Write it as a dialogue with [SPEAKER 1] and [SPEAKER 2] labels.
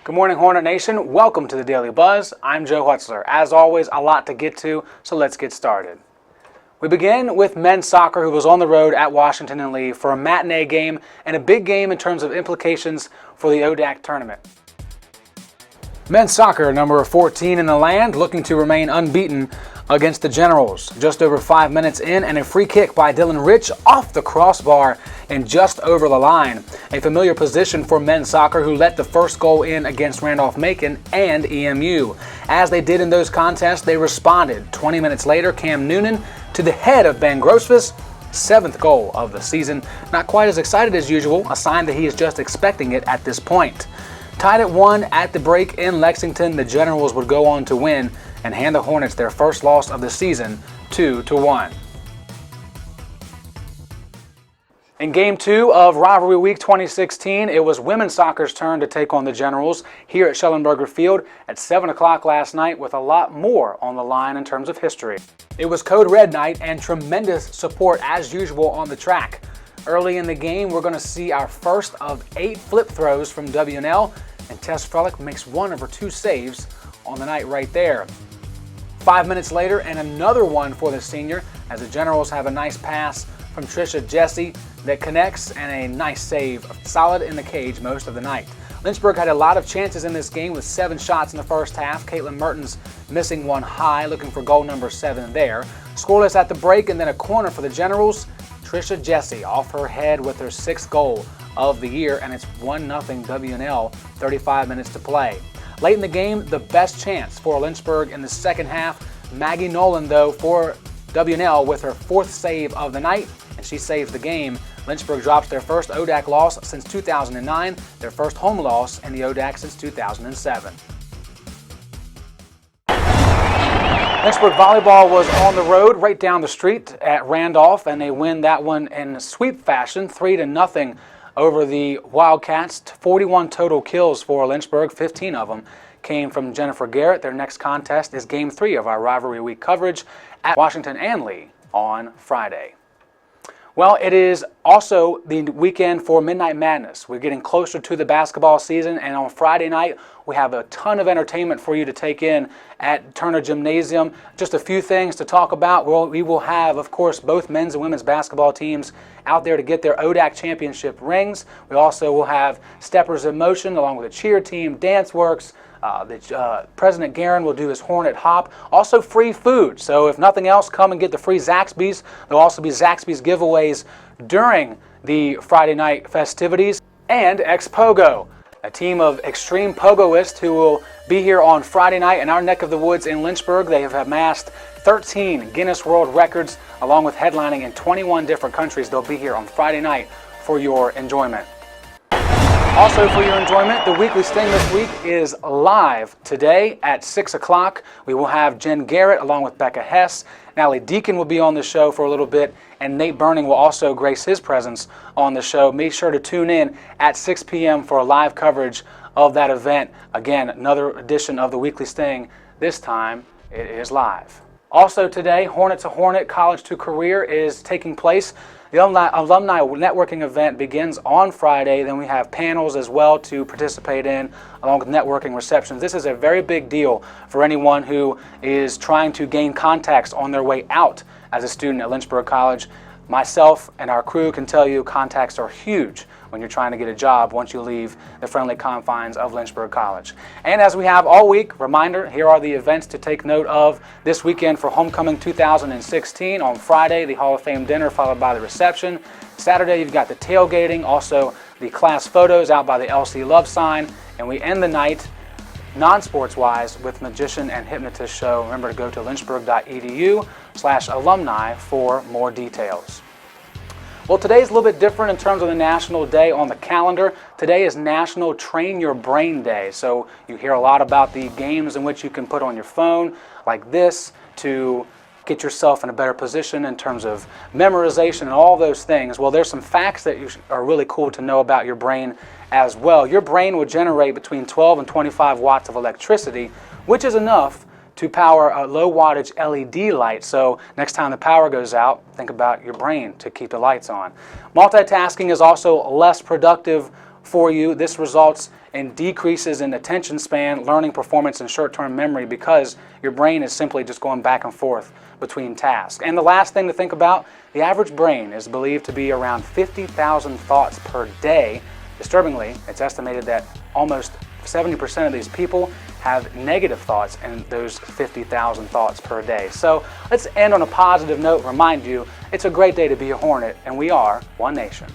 [SPEAKER 1] Good morning, Hornet Nation. Welcome to the Daily Buzz. I'm Joe Hutzler. As always, a lot to get to, so let's get started. We begin with men's soccer, who was on the road at Washington and Lee for a matinee game and a big game in terms of implications for the ODAC tournament. Men's soccer, number 14 in the land, looking to remain unbeaten against the Generals. Just over 5 minutes in, and a free kick by Dylan Rich off the crossbar and just over the line. A familiar position for men's soccer, who let the first goal in against Randolph-Macon and EMU. As they did in those contests, they responded. 20 minutes later, Cam Noonan to the head of Ben Grosvis, 7th goal of the season. Not quite as excited as usual, a sign that he is just expecting it at this point. Tied at 1 at the break in Lexington, the Generals would go on to win and hand the Hornets their first loss of the season, 2-1. In Game 2 of Rivalry Week 2016, it was women's soccer's turn to take on the Generals here at Schellenberger Field at 7 o'clock last night, with a lot more on the line in terms of history. It was Code Red night and tremendous support as usual on the track. Early in the game, we're going to see our first of 8 flip throws from W&L, and Tess Frelick makes one of her 2 saves on the night right there. 5 minutes later, and another one for the senior, as the Generals have a nice pass from Trisha Jesse that connects, and a nice save, solid in the cage most of the night. Lynchburg had a lot of chances in this game with 7 shots in the first half. Caitlin Mertens missing one high, looking for goal number 7 there. Scoreless at the break, and then a corner for the Generals. Trisha Jesse off her head with her 6th goal of the year, and it's 1-0 W&L, 35 minutes to play. Late in the game, the best chance for Lynchburg in the second half. Maggie Nolan, though, for W&L with her 4th save of the night, and she saves the game. Lynchburg drops their first ODAC loss since 2009, their first home loss in the ODAC since 2007. Lynchburg volleyball was on the road right down the street at Randolph, and they win that one in sweep fashion, 3-0 over the Wildcats. 41 total kills for Lynchburg, 15 of them came from Jennifer Garrett. Their next contest is Game 3 of our Rivalry Week coverage at Washington and Lee on Friday. Well, it is also the weekend for Midnight Madness. We're getting closer to the basketball season, and on Friday night, we have a ton of entertainment for you to take in at Turner Gymnasium. Just a few things to talk about. We will have, of course, both men's and women's basketball teams out there to get their ODAC championship rings. We also will have Steppers in Motion along with a cheer team, Dance Works. President Guerin will do his Hornet Hop. Also free food, so if nothing else, come and get the free Zaxby's. There'll also be Zaxby's giveaways during the Friday night festivities. And X-Pogo, a team of extreme pogoists who will be here on Friday night in our neck of the woods in Lynchburg. They have amassed 13 Guinness World Records, along with headlining in 21 different countries. They'll be here on Friday night for your enjoyment. Also for your enjoyment, the Weekly Sting this week is live today at 6 o'clock. We will have Jen Garrett along with Becca Hess. Allie Deacon will be on the show for a little bit, and Nate Burning will also grace his presence on the show. Be sure to tune in at 6 p.m. for a live coverage of that event. Again, another edition of the Weekly Sting. This time, it is live. Also today, Hornet to Hornet, College to Career is taking place. The alumni networking event begins on Friday. Then we have panels as well to participate in, along with networking receptions. This is a very big deal for anyone who is trying to gain contacts on their way out as a student at Lynchburg College. Myself and our crew can tell you contacts are huge when you're trying to get a job once you leave the friendly confines of Lynchburg College. And as we have all week, reminder, here are the events to take note of this weekend for Homecoming 2016. On Friday, the Hall of Fame dinner followed by the reception. Saturday, you've got the tailgating, also the class photos out by the LC Love sign. And we end the night, non-sports-wise, with Magician and Hypnotist Show. Remember to go to lynchburg.edu/alumni for more details. Well, today's a little bit different in terms of the national day on the calendar. Today is National Train Your Brain Day. So you hear a lot about the games in which you can put on your phone like this to get yourself in a better position in terms of memorization and all those things. Well, there's some facts that are really cool to know about your brain as well. Your brain will generate between 12 and 25 watts of electricity, which is enough to power a low wattage LED light. So next time the power goes out, think about your brain to keep the lights on. Multitasking is also less productive for you. This results in decreases in attention span, learning performance, and short-term memory because your brain is simply just going back and forth between tasks. And the last thing to think about, the average brain is believed to be around 50,000 thoughts per day. Disturbingly, it's estimated that almost 70% of these people have negative thoughts in those 50,000 thoughts per day. So let's end on a positive note, remind you it's a great day to be a Hornet, and we are one nation.